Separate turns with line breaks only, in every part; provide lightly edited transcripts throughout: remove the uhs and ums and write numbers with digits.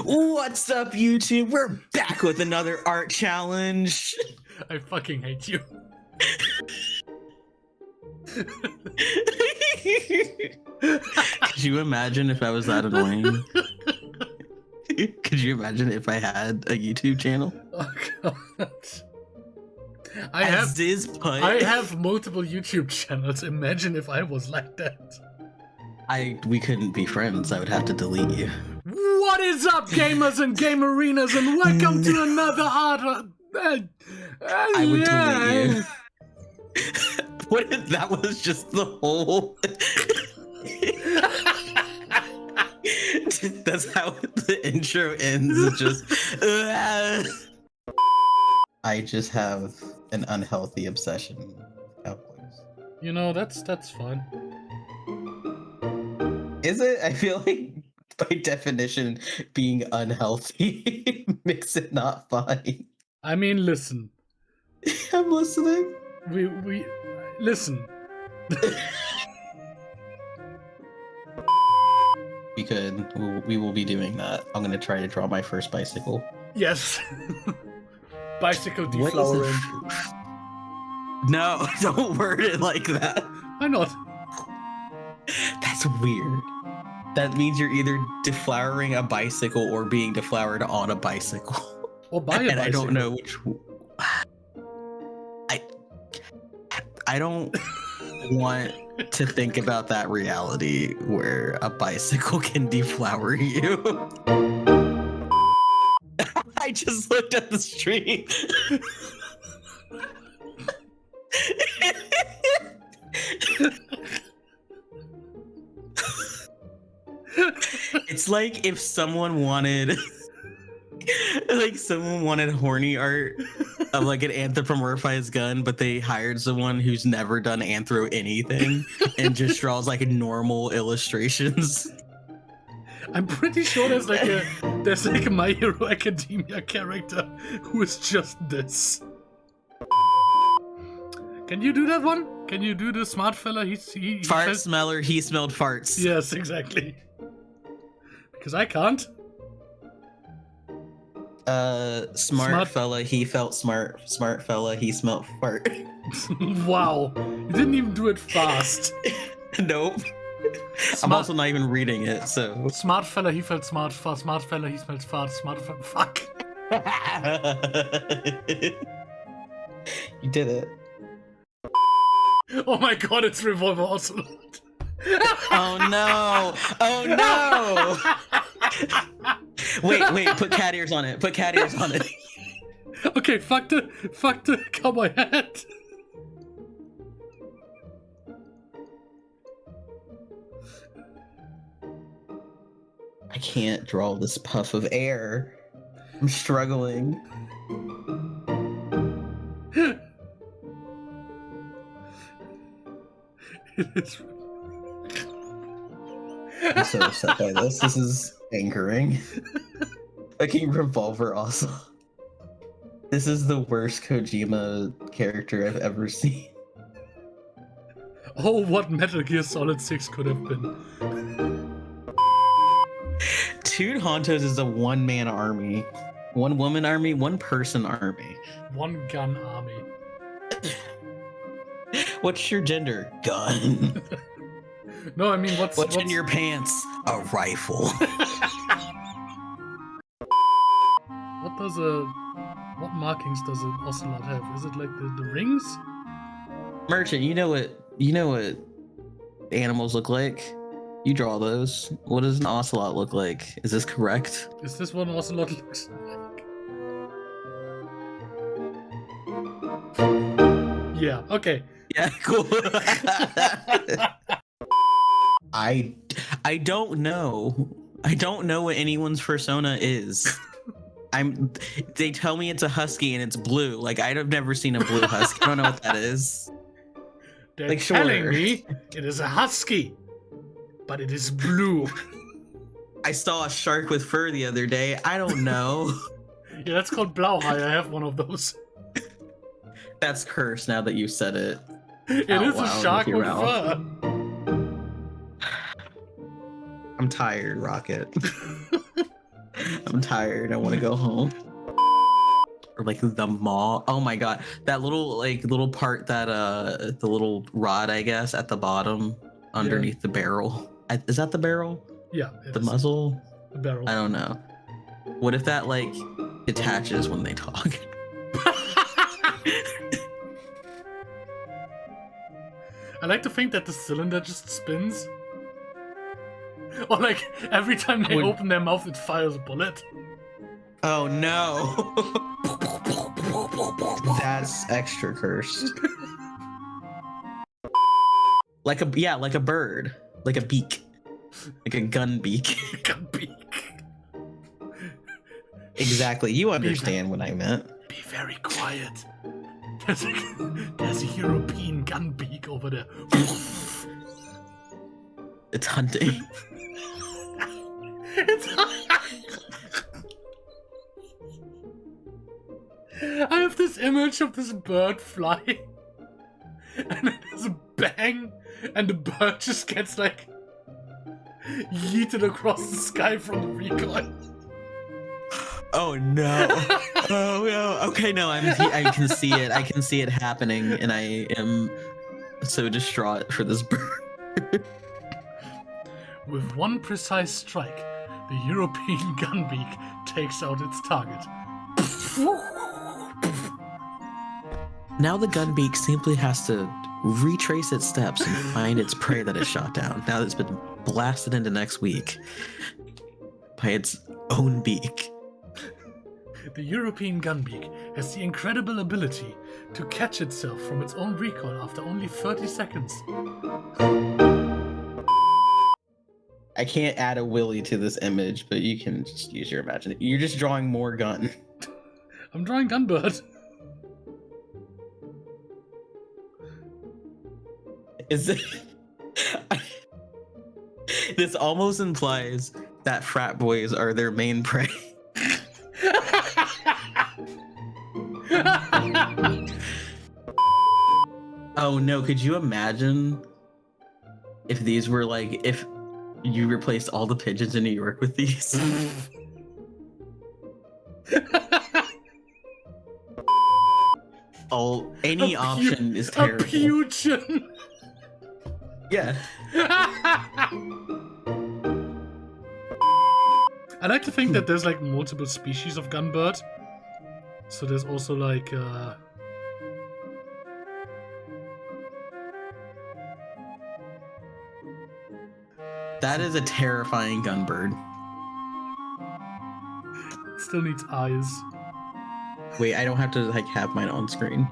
What's up, YouTube? We're back with another art challenge.
I fucking hate you.
Could you imagine if I was that annoying? Could you imagine if I had a YouTube channel?
Oh god. I have multiple YouTube channels. Imagine if I was like that.
We couldn't be friends. I would have to delete you.
What is up, gamers and game arenas, and welcome to another art.
I would delete you. What if that was just the whole? That's how the intro ends. It's just. I just have an unhealthy obsession with Cowboys.
You know, that's fun.
Is it? I feel like by definition, being unhealthy makes it not fine.
I mean, listen.
I'm listening.
We listen.
We will be doing that. I'm gonna try to draw my first bicycle.
Yes. Bicycle deflowering.
No, don't word it like that.
Why not?
That's weird. That means you're either deflowering a bicycle or being deflowered on a bicycle.
Or by a bicycle.
I don't know which. I don't want to think about that reality where a bicycle can deflower you. I just looked at the stream. It's like if someone wanted horny art of like an anthropomorphized gun, but they hired someone who's never done anthro anything and just draws like normal illustrations.
I'm pretty sure there's like a My Hero Academia character who is just this. Can you do that one? Can you do the smart fella? He
Fart smeller, he smelled farts.
Yes, exactly. Because I can't.
Smart fella, he felt smart. Smart fella, he smelt fart.
Wow. You didn't even do it fast.
Nope. I'm also not even reading it, so.
Smart fella, he felt smart. Smart fella, he smelled fart. Smart fella, fuck.
You did it.
Oh my god, it's Revolver Ocelot.
Oh no! Oh no! Wait, put cat ears on it. Put cat ears on it.
Okay, fuck the cowboy hat.
I can't draw this puff of air. I'm struggling. I'm so upset by this. This is angering. Fucking Revolver also. This is the worst Kojima character I've ever seen.
Oh, what Metal Gear Solid 6 could have been.
Toon Hontos is a one-man army. One woman army, one person army.
One gun army.
What's your gender? Gun.
No, I mean, what's
in your pants? A rifle.
What markings does an ocelot have? Is it like the rings?
Merchant, you know what animals look like? You draw those. What does an ocelot look like? Is this correct?
Is this what an ocelot looks like? Yeah, okay.
Yeah, cool. I don't know. I don't know what anyone's persona is. They tell me it's a husky and it's blue. Like, I've never seen a blue husky. I don't know what that is.
They're like, telling me it is a husky, but it is blue.
I saw a shark with fur the other day. I don't know.
Yeah, that's called Blauhai. I have one of those.
That's cursed now that you said it.
It is a shark with fur.
I'm tired, Rocket. I'm tired. I want to go home. Or like the maw. Oh my god, that little part that the little rod, I guess, at the bottom underneath the barrel. Is that the barrel?
Yeah.
The muzzle?
The barrel.
I don't know. What if that like detaches when they talk?
I like to think that the cylinder just spins. Or like every time they open their mouth, it fires a bullet.
Oh no. That's extra cursed. Like a bird. Like a beak. Like a gun beak.
Gun beak.
Exactly. You understand what I meant.
Be very quiet. There's a European gun beak over there.
It's hunting.
I have this image of this bird flying, and then there's a bang, and the bird just gets like yeeted across the sky from the recoil.
Oh no! Oh no! Okay, no, I can see it. I can see it happening, and I am so distraught for this bird.
With one precise strike, the European gun beak takes out its target.
Now the gun beak simply has to retrace its steps and find its prey that it shot down. Now that it's been blasted into next week by its own beak.
The European gunbeak has the incredible ability to catch itself from its own recoil after only 30 seconds.
I can't add a willy to this image, but you can just use your imagination. You're just drawing more gun.
I'm drawing gunbird.
Is it? This almost implies that frat boys are their main prey. Oh no, could you imagine if these were like, if you replaced all the pigeons in New York with these? Any option is terrible.
A pigeon.
Yeah.
I like to think that there's like multiple species of gunbird. So there's also like
that is a terrifying gunbird.
Still needs eyes.
Wait, I don't have to like have mine on screen.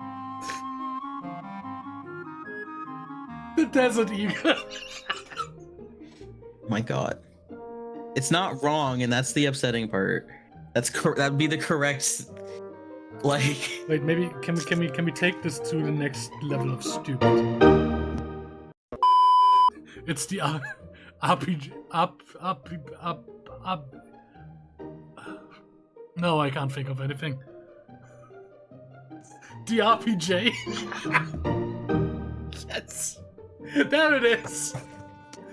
The desert eagle.
Oh my god. It's not wrong, and that's the upsetting part. That'd be the correct, like.
Wait, maybe can we take this to the next level of stupid? It's the RPG up. No, I can't think of anything. The RPG. Yes. There it is.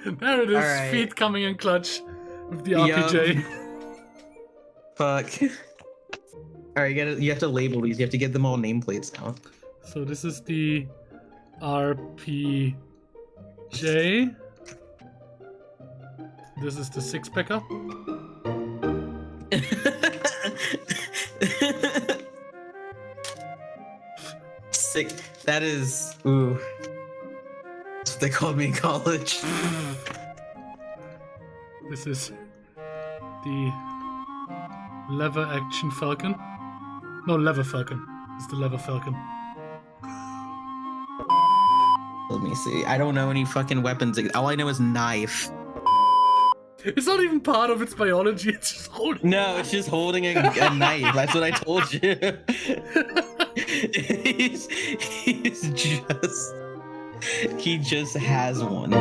There it is.
Right.
Feet coming in clutch with the RPG.
Fuck. All right, you have to label these. You have to give them all nameplates now.
So this is the RPG. This is the six-packer.
Sick. That is. Ooh. That's what they called me in college.
This is the lever action falcon. No, lever falcon. It's the lever falcon.
Let me see. I don't know any fucking weapons. All I know is knife.
It's not even part of its biology. It's just holding.
No, it's just holding a knife. That's what I told you. He just has one.